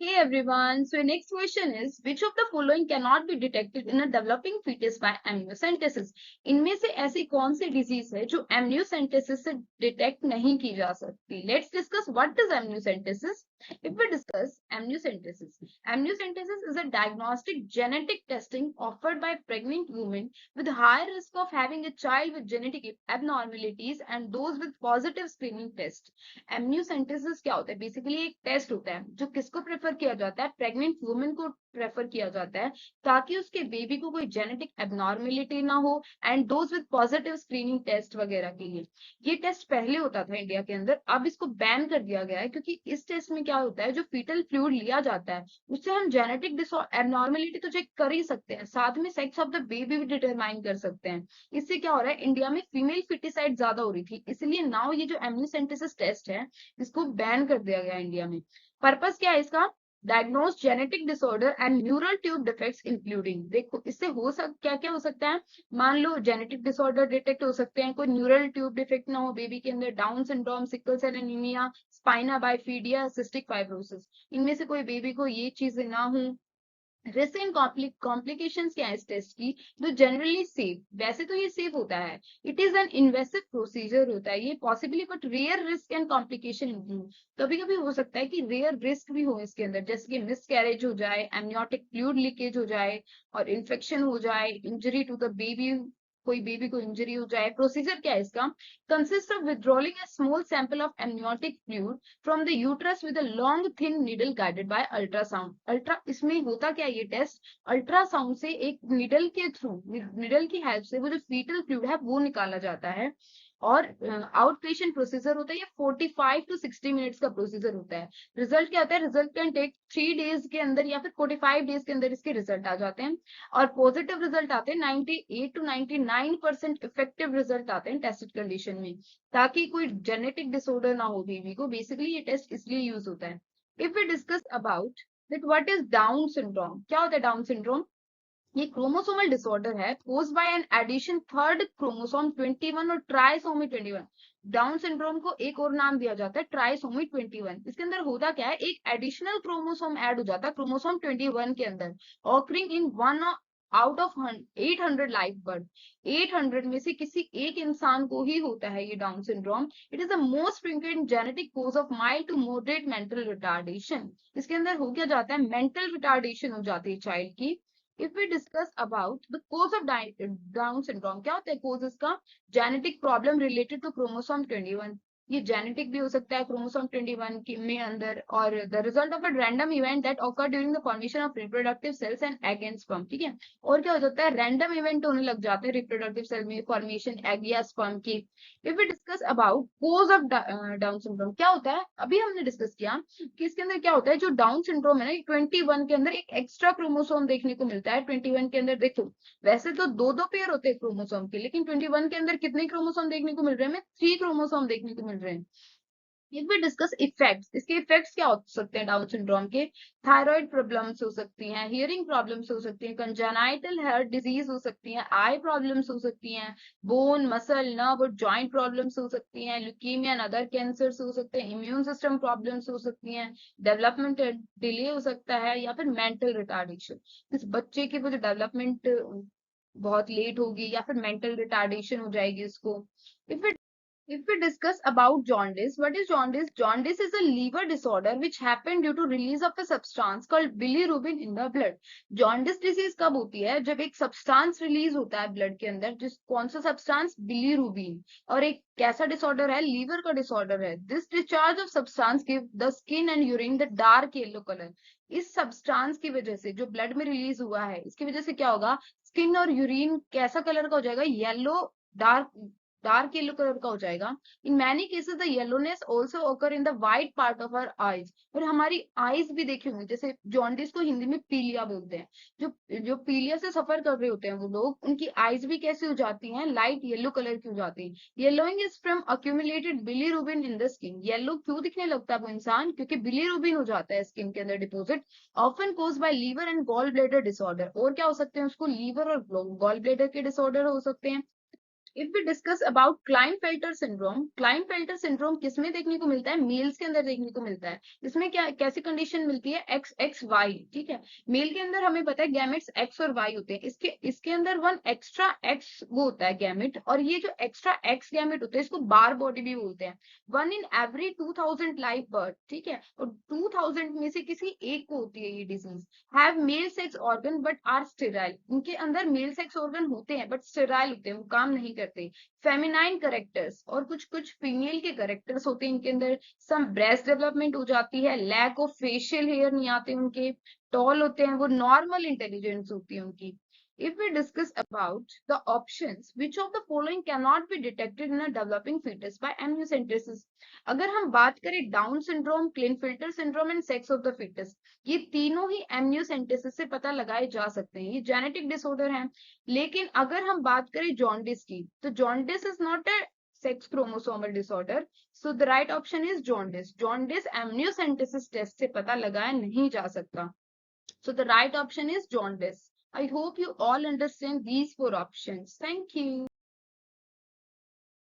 Hey everyone, so next question is which of the following cannot be detected in a developing fetus by amniocentesis? इनमें से ऐसी कौन सी disease है जो amniocentesis से डिटेक्ट नहीं की जा सकती? Let's discuss what is amniocentesis. If we discuss amniocentesis is a diagnostic genetic testing offered by pregnant women with high risk of having a child with genetic abnormalities and those with positive screening test. Amniocentesis क्या होता है? Basically एक test होता है जो किसको prefer किया जाता है? प्रेग्नेंट वुमेन को प्रेफर किया जाता है ताकि उसके बेबी को कोई जेनेटिक एबनॉर्मेलिटी ना हो and those with positive screening test वगैरह के लिए। ये टेस्ट पहले होता था इंडिया के अंदर, अब इसको बैन कर दिया गया है क्योंकि इस टेस्ट में क्या होता है, जो फीटल फ्लूइड लिया जाता है उससे हम जेनेटिक एबनॉर्मेलिटी तो चेक कर ही सकते हैं, साथ में सेक्स ऑफ द बेबी भी डिटरमाइन कर सकते हैं। इससे क्या हो रहा है, इंडिया में फीमेल फिटिसाइड ज्यादा हो रही थी, इसलिए नाउ ये जो एमनियोसेंटेसिस टेस्ट है इसको बैन कर दिया गया इंडिया में। पर्पस क्या है इसका? Diagnose genetic disorder and neural tube defects including. देखो इससे क्या क्या हो सकता है, मान लो जेनेटिक डिसऑर्डर डिटेक्ट हो सकते हैं, कोई न्यूरल ट्यूब डिफेक्ट ना हो बेबी के अंदर, Down syndrome, sickle cell anaemia, spina bifida, cystic fibrosis, इनमें से कोई बेबी को ये चीजें ना हो। रिस्क एंड कॉम्प्लिकेशंस क्या है इस टेस्ट की? जो जनरली सेफ, वैसे तो ये सेफ होता है, it is an invasive procedure होता है ये possibly, but rare risk and complication include. कभी कभी हो सकता है कि रेयर रिस्क भी हो इसके अंदर, जैसे कि मिस कैरेज हो जाए, एमनियोटिक फ्लूइड लीकेज हो जाए और इन्फेक्शन हो जाए, इंजरी टू द बेबी, कोई बेबी को इंजरी हो जाए। प्रोसीजर क्या है इसका? Consist of withdrawing a small sample of amniotic fluid from the uterus with a long thin needle guided by ultrasound. इसमें होता क्या है, ये टेस्ट अल्ट्रासाउंड से एक निडल के थ्रू, निडल की हेल्प से वो जो फीटल फ्लूइड है वो निकाला जाता है। और आउट पेशेंट प्रोसीजर होता है, ये 45 टू 60 मिनट्स का प्रोसीजर होता है। रिजल्ट क्या होता है? रिजल्ट कैन टेक 3 डेज के अंदर या फिर 45 डेज के अंदर इसके रिजल्ट आ जाते हैं। और पॉजिटिव रिजल्ट आते हैं, 98 टू 99% इफेक्टिव रिजल्ट आते हैं टेस्टेड कंडीशन में, ताकि कोई जेनेटिक डिसऑर्डर ना हो बेबी को। बेसिकली ये टेस्ट इसलिए यूज होता है। If we discuss about that what is Down syndrome, क्या होता है डाउन सिंड्रोम? ये क्रोमोसोमल डिसऑर्डर है caused by an addition third chromosome 21 और ट्राइसोमी 21। डाउन सिंड्रोम को एक और नाम दिया जाता है ट्राइसोमी 21। इसके अंदर होता क्या है, एक एडिशनल क्रोमोसोम ऐड हो जाता है क्रोमोसोम 21 के अंदर, occurring in one out of 800 life birth. 800 में से किसी एक इंसान को ही होता है ये Down syndrome. It is the most frequent genetic cause of mild to moderate mental retardation. इसके अंदर हो क्या जाता है, मेंटल रिटार्डेशन हो जाती है चाइल्ड की। If we discuss about the cause of Down syndrome, क्या होता है cause इसका? Genetic problem related to chromosome 21। ये जेनेटिक भी हो सकता है क्रोमोसोम 21 की में अंदर, और the result of a random event that occur during the formation of reproductive cells and egg and sperm. ठीक है, और क्या हो जाता है, रैंडम इवेंट होने लग जाते हैं रिप्रोडक्टिव सेल में फॉर्मेशन एग या स्पर्म की। If we discuss about cause of Down syndrome, क्या होता है, अभी हमने डिस्कस किया कि इसके अंदर क्या होता है, जो डाउन सिंड्रोम है ना, 21 के अंदर एक एक्स्ट्रा क्रोमोसोम देखने को मिलता है। 21 के अंदर देखो, वैसे तो दो दो पेयर होते हैं क्रोमोसोम के, लेकिन 21 के अंदर कितने क्रोमोसोम देखने को मिल रहे हैं? हमें 3 क्रोमोसोम देखने को मिल रहे हैं। इफ वी डिस्कस इफेक्ट्स, इसके इफेक्ट्स क्या हो सकते हैं डाउन सिंड्रोम के? थायराइड प्रॉब्लम्स हो सकती हैं, हियरिंग प्रॉब्लम्स हो सकती हैं, कंजेनाइटल हार्ट डिजीज हो सकती हैं, आई प्रॉब्लम्स हो सकती हैं, बोन मसल नर्व और जॉइंट प्रॉब्लम्स हो सकती हैं, ल्यूकीमिया एंड अदर कैंसर्स हो सकते हैं, इम्यून सिस्टम प्रॉब्लम्स हो सकती हैं, डेवलपमेंट डिले हो सकता है, या फिर मेंटल रिटार्डेशन, इस बच्चे की वो जो डेवलपमेंट बहुत लेट होगी या फिर मेंटल रिटार्डेशन हो जाएगी इसको। If If we discuss about jaundice, what is jaundice? Jaundice is a liver disorder which happened due to release of a substance called bilirubin in the blood. Jaundice disease कब होती है? जब एक substance release होता है blood के अंदर, जिस कौन सा substance? Bilirubin। और एक कैसा disorder है? Liver का disorder है। This discharge of substance give the skin and urine the dark yellow color। इस substance की वजह से जो blood में release हुआ है, इसकी वजह से क्या होगा? Skin और urine कैसा कलर का हो जाएगा? Yellow, डार्क येलो कलर का हो जाएगा। In many cases the yellowness also occur in the white part of our eyes. और हमारी आईज भी देखी होंगी, जैसे जॉन्डिस को हिंदी में पीलिया बोलते हैं। जो जो पीलिया से सफर कर रहे होते हैं वो लोग, उनकी आईज भी कैसी हो जाती हैं? लाइट येलो कलर की हो जाती है। Yellowing is from accumulated bilirubin in the skin. Yellow क्यों दिखने लगता है वो इंसान? क्योंकि बिलीरुबिन हो जाता है स्किन के अंदर deposit. Often cause by liver and gall bladder disorder. और क्या हो सकते हैं उसको? लीवर और गॉल ब्लैडर के डिसऑर्डर हो सकते हैं। If we discuss about Klinefelter syndrome किसमें देखने को मिलता है? मेल्स के अंदर देखने को मिलता है। इसमें क्या कैसी कंडीशन मिलती है? एक्स एक्स वाई, ठीक है। मेल के अंदर हमें पता है गैमेट्स एक्स और वाई होते हैं, इसके अंदर वन एक्स्ट्रा एक्स वो होता है गैमेट, और ये जो एक्स्ट्रा एक्स गैमेट होते हैं इसको बार बॉडी भी बोलते हैं। 1 in every 2000 लाइव बर्थ, ठीक है, और 2000 में से किसी एक को होती है ये disease. Have male sex organ but are sterile, उनके अंदर मेल सेक्स ऑर्गन होते हैं बट स्टेराइल होते हैं, वो काम नहीं करते। फेमिनाइन करेक्टर्स, और कुछ कुछ फीमेल के करेक्टर्स होते हैं इनके अंदर। सम ब्रेस्ट डेवलपमेंट हो जाती है, लैक ऑफ फेशियल हेयर नहीं आते उनके, टॉल होते हैं वो, नॉर्मल इंटेलिजेंस होती है उनकी। If we discuss about the options, which of the following cannot be detected in a developing fetus by amniocentesis? अगर हम बात करें Down syndrome, Klinefelter syndrome and sex of the foetus, ये तीनों ही एमनियोसेंटेसिस से पता लगाए जा सकते हैं, ये जेनेटिक डिसऑर्डर है। लेकिन अगर हम बात करें जॉन्डिस की, तो jaundice is not a sex chromosomal disorder, so the right option is jaundice. Jaundice amniocentesis test से पता लगाया नहीं जा सकता, so the right option is jaundice. I hope you all understand these four options. Thank you.